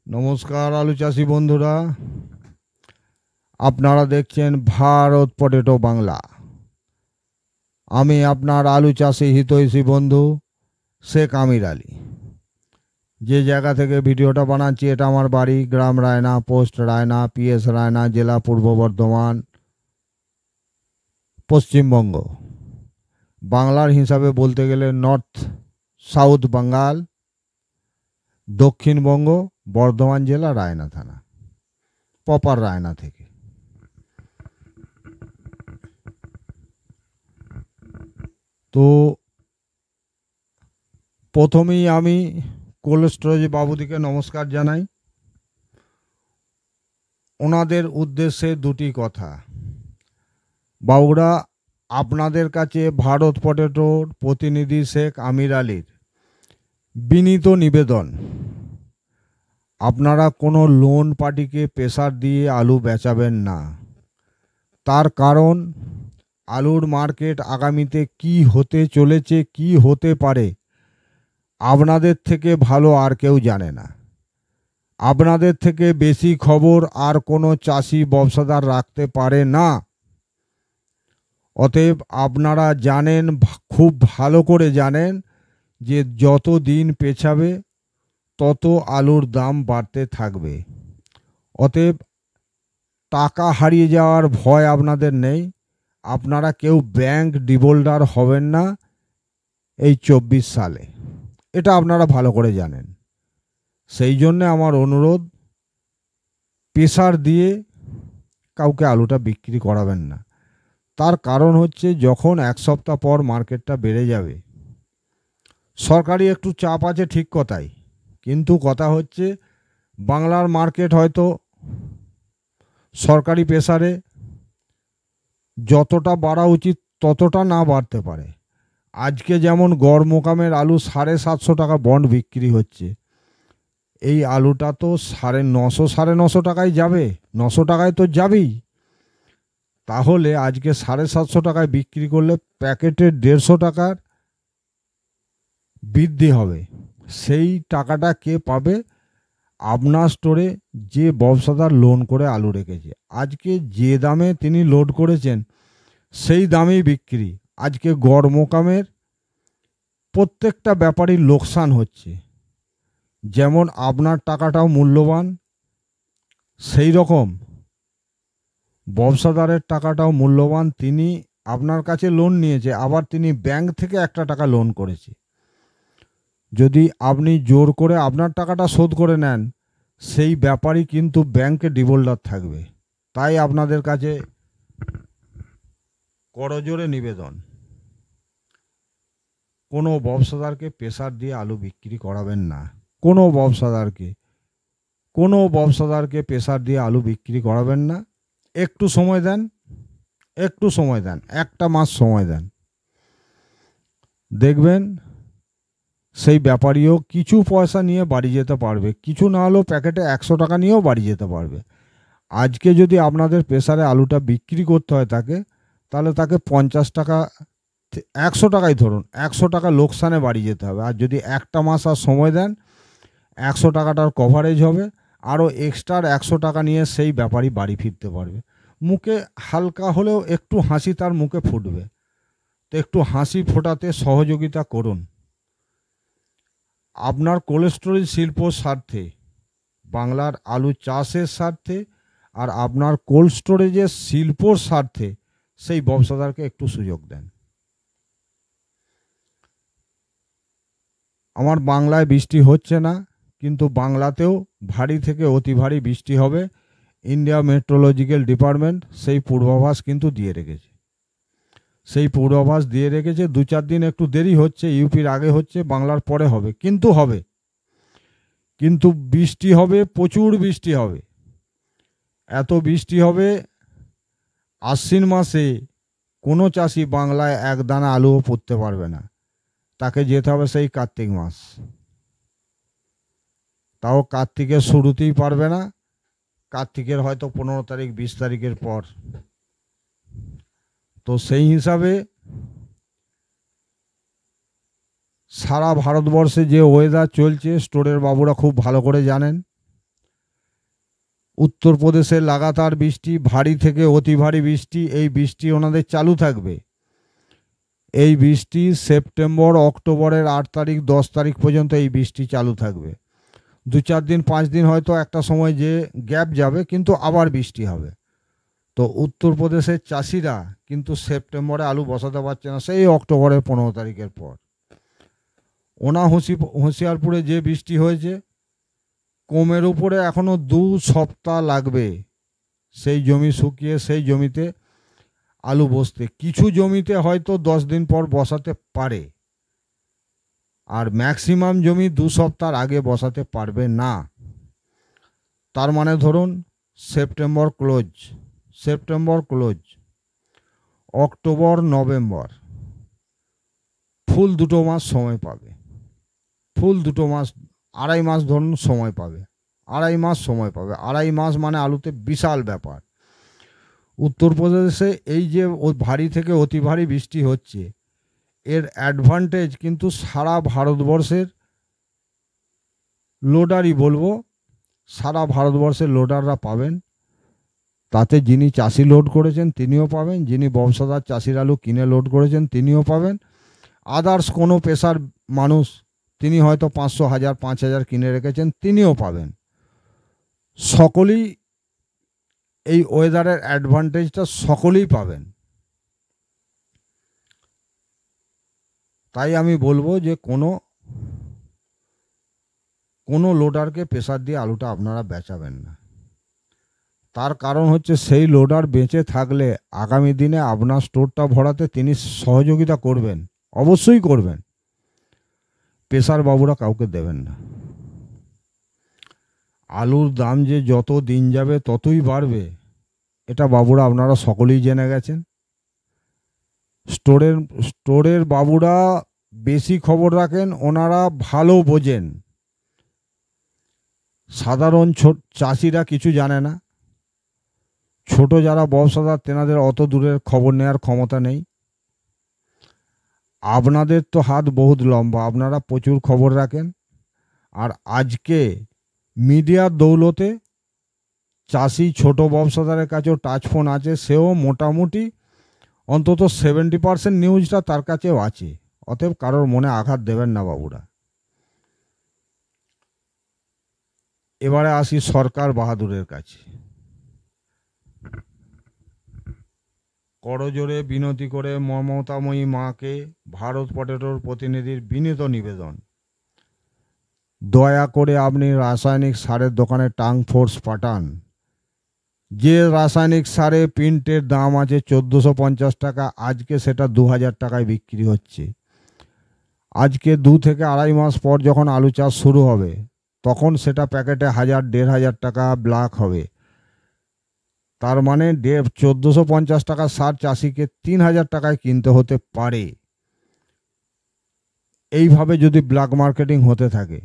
নমস্কার আলু চাষি বন্ধুরা, আপনারা দেখছেন ভারত পটেটো বাংলা। আমি আপনার আলু চাষি হিতৈষী বন্ধু শেখ আমির আলী। যে জায়গা থেকে ভিডিওটা বানাচ্ছি এটা আমার বাড়ি, গ্রাম রায়না, পোস্ট রায়না, পিএস রায়না, জেলা পূর্ব বর্ধমান, পশ্চিমবঙ্গ। বাংলার হিসাবে বলতে গেলে নর্থ সাউথ বাঙ্গাল, দক্ষিণবঙ্গ, বর্ধমান জেলা, রায়না থানা, প্রপার রায়না থেকে। তো প্রথমেই আমি কোল্ড স্টোরেজ বাবুদিকে নমস্কার জানাই। ওনাদের উদ্দেশ্যে দুটি কথা। বাবুরা, আপনাদের কাছে ভারত পটেটোর প্রতিনিধি শেখ আমির আলীর বিনীত নিবেদন, আপনারা কোনো লোন পার্টিকে প্রেসার দিয়ে আলু বেচাবেন না। তার কারণ, আলুর মার্কেট আগামীতে কি হতে চলেছে, কি হতে পারে, আপনাদের থেকে ভালো আর কেউ জানে না। আপনাদের থেকে বেশি খবর আর কোনো চাষি ব্যবসাদার রাখতে পারে না। অতএব আপনারা জানেন, খুব ভালো করে জানেন, যে যত দিন পেছাবে তত আলুর দাম বাড়তে থাকবে। অতএব টাকা হারিয়ে যাওয়ার ভয় আপনাদের নেই। আপনারা কেউ ব্যাংক ডিফল্টার হবেন না এই 24 সালে, এটা আপনারা ভালো করে জানেন। সেই জন্য আমার অনুরোধ, প্রেসার দিয়ে কাউকে আলুটা বিক্রি করাবেন না। তার কারণ হচ্ছে, যখন এক সপ্তাহ পর মার্কেটটা বেড়ে যাবে, সরকারি একটু চাপ আছে ঠিক কথাই, কিন্তু কথা হচ্ছে বাংলার মার্কেট হয়তো সরকারি প্রেসারে যতটা বাড়া উচিত ততটা না বাড়তে পারে। আজকে যেমন গড় মোকামের আলু 750 টাকা বন্ড বিক্রি হচ্ছে, এই আলুটা তো 950 950 টাকায় যাবে, 900 টাকায় তো যাবেই। তাহলে আজকে 750 টাকায় বিক্রি করলে প্যাকেটে 150 টাকার বৃদ্ধি হবে। সেই টাকাটা কে পাবে? আপনার স্টোরে যে ব্যবসাদার লোন করে আলু রেখেছে, আজকে যে দামে তিনি লোড করেছেন সেই দামেই বিক্রি। আজকে গড় মোকামের প্রত্যেকটা ব্যাপারই লোকসান হচ্ছে। যেমন আপনার টাকাটাও মূল্যবান, সেই রকম ব্যবসাদারের টাকাটাও মূল্যবান। তিনি আপনার কাছে লোন নিয়েছে, আবার তিনি ব্যাংক থেকে একটা টাকা লোন করেছে। যদি আপনি জোর করে আপনার টাকাটা শোধ করে নেন, সেই ব্যাপারই কিন্তু ব্যাংকে ডিফল্টার থাকবে। তাই আপনাদের কাছে করজোরে নিবেদন, কোনো ব্যবসাদারকে প্রেসার দিয়ে আলু বিক্রি করাবেন না। কোনো ব্যবসাদারকে প্রেসার দিয়ে আলু বিক্রি করাবেন না। একটু সময় দেন, একটা মাস সময় দেন, দেখবেন সেই ব্যাপারীও কিছু পয়সা নিয়ে বাড়ি যেতে পারবে। কিছু না হলেও প্যাকেটে 100 টাকা নিয়েও বাড়ি যেতে পারবে। আজকে যদি আপনাদের প্রেসারে আলুটা বিক্রি করতে হয় তাহলে তাকে 50 টাকা, 100 টাকাই ধরুন, 100 টাকা লোকসানে বাড়ি যেতে হবে। আর যদি একটা মাস আর সময় দেন, 100 টাকাটার কভারেজ হবে, আরও এক্সট্রা 100 টাকা নিয়ে সেই ব্যাপারী বাড়ি ফিরতে পারবে। মুখে হালকা হলেও একটু হাসি তার মুখে ফুটবে। তো একটু হাসি ফোটাতে সহযোগিতা করুন। আপনার কোল্ড স্টোরেজ শিল্পর স্বার্থে, বাংলার আলু চাষের স্বার্থে, আর আপনার কোল্ড স্টোরেজের শিল্পর স্বার্থে সেই ব্যবসাদারকে একটু সুযোগ দেন। আমার বাংলায় বৃষ্টি হচ্ছে না, কিন্তু বাংলাতেও ভারী থেকে অতি ভারী বৃষ্টি হবে। ইন্ডিয়া মেট্রোলজিক্যাল ডিপার্টমেন্ট সেই পূর্বাভাস কিন্তু দিয়ে রেখেছে। 2-4 দিন একটু দেরি হচ্ছে, ইউপির আগে হচ্ছে, বাংলার পরে হবে, কিন্তু হবে। কিন্তু বৃষ্টি হবে, প্রচুর বৃষ্টি হবে। এত বৃষ্টি হবে, আশ্বিন মাসে কোনো চাষি বাংলায় এক দানা আলুও পুঁততে পারবে না। তাকে যেতে হবে সেই কার্তিক মাস, তাও কার্তিকের শুরুতেই পারবে না, কার্তিকের হয়তো 15 তারিখ 20 তারিখের পর। তো সেই হিসাবে সারা ভারতবর্ষে যে ওয়েদার চলছে স্টোরের বাবুরা খুব ভালো করে জানেন। উত্তরপ্রদেশে লাগাতার বৃষ্টি, ভারী থেকে অতি ভারী বৃষ্টি, এই বৃষ্টি ওনাদের চালু থাকবে। এই বৃষ্টি সেপ্টেম্বর অক্টোবরের 8 তারিখ 10 তারিখ পর্যন্ত এই বৃষ্টি চালু থাকবে। 2-4 দিন 5 দিন হয়তো একটা সময় যে গ্যাপ যাবে, কিন্তু আবার বৃষ্টি হবে। তো উত্তরপ্রদেশের চাষিরা কিন্তু সেপ্টেম্বরে আলু বসাতে পারছে না, সেই অক্টোবরের 15 তারিখের পর। হোশিয়ারপুরে যে বৃষ্টি হয়েছে, কমের উপরে এখনো 2 সপ্তাহ লাগবে সেই জমি শুকিয়ে সেই জমিতে আলু বসতে। কিছু জমিতে হয়তো 10 দিন পর বসাতে পারে, আর ম্যাক্সিমাম জমি 2 সপ্তাহ আগে বসাতে পারবে না। তার মানে ধরুন সেপ্টেম্বর ক্লোজ, অক্টোবর নভেম্বর, ফুল 2 মাস সময় পাবে। ফুল 2 মাস, 2.5 মাস ধরুন সময় পাবে। 2.5 মাস মানে আলুতে বিশাল ব্যাপার। উত্তরপ্রদেশে এই যে ভারী থেকে অতি ভারী বৃষ্টি হচ্ছে, এর অ্যাডভান্টেজ কিন্তু সারা ভারতবর্ষের লোডারই বলবো, সারা ভারতবর্ষের লোডাররা পাবেন। তাতে যিনি চাষি লোড করেছেন তিনিও পাবেন, যিনি ব্যবসাদার চাষির আলু কিনে লোড করেছেন তিনিও পাবেন। আদার্স কোনো পেশার মানুষ তিনি হয়তো 500, 1000, 5000 কিনে রেখেছেন তিনিও পাবেন। সকলেই এই ওয়েদারের অ্যাডভান্টেজটা সকলেই পাবেন। তাই আমি বলবো যে কোনো লোডারকে প্রেসার দিয়ে আলুটা আপনারা বেচাবেন না। তার কারণ হচ্ছে সেই লোডার বেঁচে থাকলে আগামী দিনে আপনার স্টোরটা ভরাতে তিনি সহযোগিতা করবেন, অবশ্যই করবেন। প্রেসার বাবুরা কাউকে দেবেন না। আলুর দাম যে যত দিন যাবে ততই বাড়বে, এটা বাবুরা আপনারা সকলেই জেনে গেছেন। স্টোরের বাবুরা বেশি খবর রাখেন, ওনারা ভালো বোঝেন। সাধারণ চাষিরা কিছু জানে না। ছোট যারা ব্যবসাদার তেনাদের অত দূরের খবর নেওয়ার ক্ষমতা নেই। আপনাদের তো হাত বহুত লম্বা, আপনারা প্রচুর খবর রাখেন। আর আজকে মিডিয়ার দৌলতে চাষি ছোট ব্যবসাদারের কাছেও টাচ ফোন আছে, সেও মোটামুটি অন্তত 70% নিউজটা তার কাছেও আছে। অতএব কারোর মনে আঘাত দেবেন না বাবুরা। এবারে আসি সরকার বাহাদুরের কাছে। করজোড়ে বিনতি করে মমতাময়ী মাকে ভারত পটেটোর প্রতিনিধির বিনীত নিবেদন, দয়া করে আপনি রাসায়নিক সারের দোকানে টাস্ক ফোর্স পাঠান। যে রাসায়নিক সারে প্রিন্টের দাম আছে 1450 টাকা, আজকে সেটা 2000 টাকায় বিক্রি হচ্ছে। আজকে 2 থেকে 2.5 মাস পর যখন আলু চাষ শুরু হবে, তখন সেটা প্যাকেটে 1000-1500 টাকা ব্ল্যাক হবে। তার মানে 1450 টাকা সার চাষিকে 3000 টাকায় কিনতে হতে পারে। এইভাবে যদি ব্ল্যাক মার্কেটিং হতে থাকে,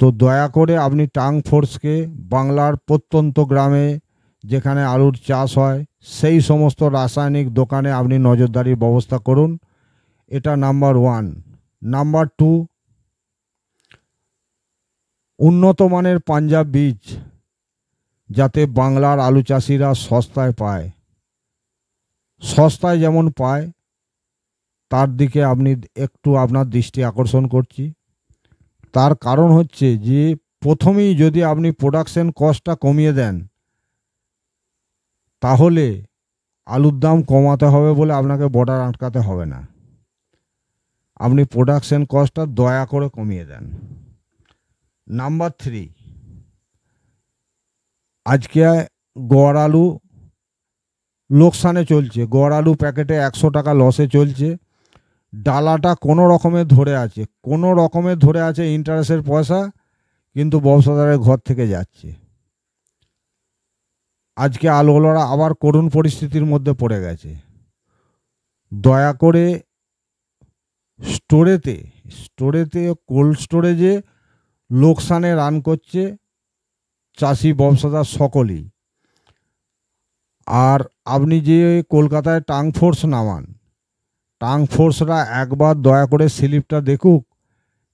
তো দয়া করে আপনি টাস্ক ফোর্সকে বাংলার প্রত্যন্ত গ্রামে যেখানে আলুর চাষ হয় সেই সমস্ত রাসায়নিক দোকানে আপনি নজরদারির ব্যবস্থা করুন। এটা নাম্বার 1। নাম্বার 2, উন্নত মানের পাঞ্জাব বীজ যাতে বাংলার আলু চাষিরা সস্তায় পায়। সস্তায় যেমন পায় তার দিকে আপনি একটু আপনার দৃষ্টি আকর্ষণ করছি। তার কারণ হচ্ছে যে প্রথমেই যদি আপনি প্রোডাকশন কস্টটা কমিয়ে দেন, তাহলে আলুর দাম কমাতে হবে বলে আপনাকে বর্ডার আটকাতে হবে না। আপনি প্রোডাকশন কস্টটা দয়া করে কমিয়ে দেন। নাম্বার 3, আজকে গড় আলু লোকসানে চলছে। গড় আলু প্যাকেটে 100 টাকা লসে চলছে। ডালাটা কোনো রকমে ধরে আছে ইন্টারেস্টের পয়সা, কিন্তু ব্যবসাদারের ঘর থেকে যাচ্ছে। আজকে আলুওয়ালারা আবার করুণ পরিস্থিতির মধ্যে পড়ে গেছে। দয়া করে স্টোরেতে কোল্ড স্টোরেজে লোকসানে রান করছে চাষি ব্যবসাদার সকলেই। আর আপনি যে কলকাতায় টাস্ক ফোর্স নামান, টাস্ক ফোর্সরা একবার দয়া করে স্লিপটা দেখুক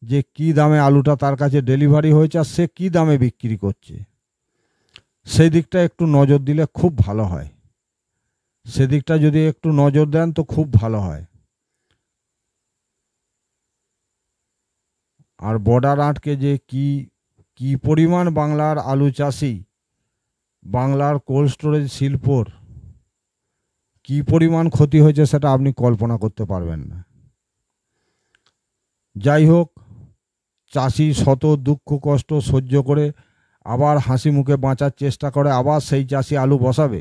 যে কি দামে আলুটা তার কাছে ডেলিভারি হয়েছে আর সে কি দামে বিক্রি করছে। সেই দিকটা একটু নজর দিলে খুব ভালো হয়। সেদিকটা যদি একটু নজর দেন তো খুব ভালো হয়। আর বর্ডার আটকে যে কি পরিমাণ বাংলার আলু চাষি, বাংলার কোল্ড স্টোরেজ শিল্পর কি পরিমাণ ক্ষতি হয়েছে সেটা আপনি কল্পনা করতে পারবেন না। যাই হোক, চাষি শত দুঃখ কষ্ট সহ্য করে আবার হাসি মুখে বাঁচার চেষ্টা করে, আবার সেই চাষি আলু বসাবে,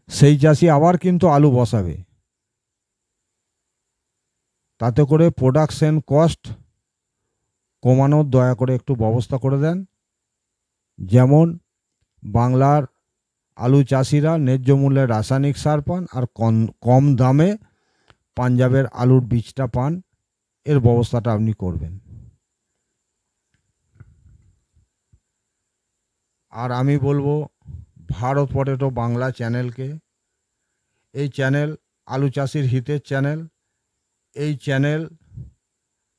সেই চাষি আবার কিন্তু আলু বসাবে। তাতে করে প্রোডাকশন কস্ট কমানোর দয়া করে একটু ব্যবস্থা করে দেন। যেমন বাংলার আলু চাষিরা ন্যায্য মূল্যে রাসায়নিক সার পান আর কম দামে পাঞ্জাবের আলুর বীজটা পান, এর ব্যবস্থাটা আপনি করবেন। আর আমি বলবো ভারত পটেটো বাংলা চ্যানেলকে, এই চ্যানেল আলু চাষির হিতের চ্যানেল। এই চ্যানেল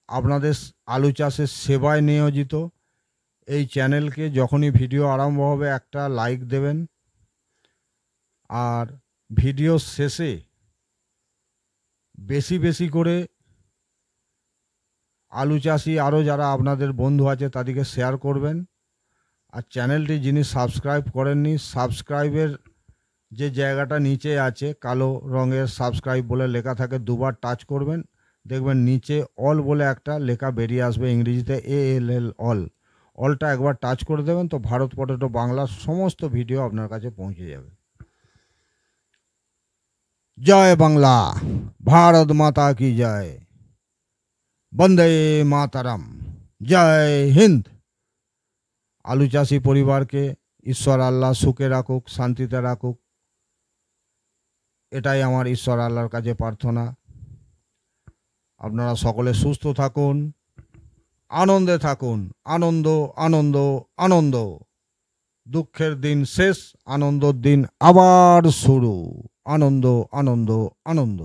আপনাদের আলু চাষের সেবায় নিয়োজিত। এই চ্যানেলকে যখনই ভিডিও আরম্ভ হবে একটা লাইক দেবেন, আর ভিডিও শেষে বেশি বেশি করে আলু চাষি আরও যারা আপনাদের বন্ধু আছে তাদেরকে শেয়ার করবেন। আর চ্যানেলটি যিনি সাবস্ক্রাইব করেননি, সাবস্ক্রাইবের যে জায়গাটা নিচে আছে কালো রঙের সাবস্ক্রাইব বলে লেখা থাকে, দুবার টাচ করবেন, দেখবেন নিচে অল বলে একটা লেখা বেরিয়ে আসবে ইংরেজিতে, ALL অল। অলটা একবার টাচ করে দেবেন তো ভারত পটেটো বাংলার সমস্ত ভিডিও আপনার কাছে পৌঁছে যাবে। জয় বাংলা, ভারত মাতা কি জয়, বন্দে মাতারাম, জয় হিন্দ। আলু চাষি পরিবারকে ঈশ্বর আল্লাহ সুখে রাখুক, শান্তিতে রাখুক, এটাই আমার ঈশ্বর আল্লাহর কাছে প্রার্থনা। আপনারা সকলে সুস্থ থাকুন, আনন্দে থাকুন। আনন্দ আনন্দ আনন্দ। দুঃখের দিন শেষ, আনন্দের দিন আবার শুরু। আনন্দ আনন্দ আনন্দ।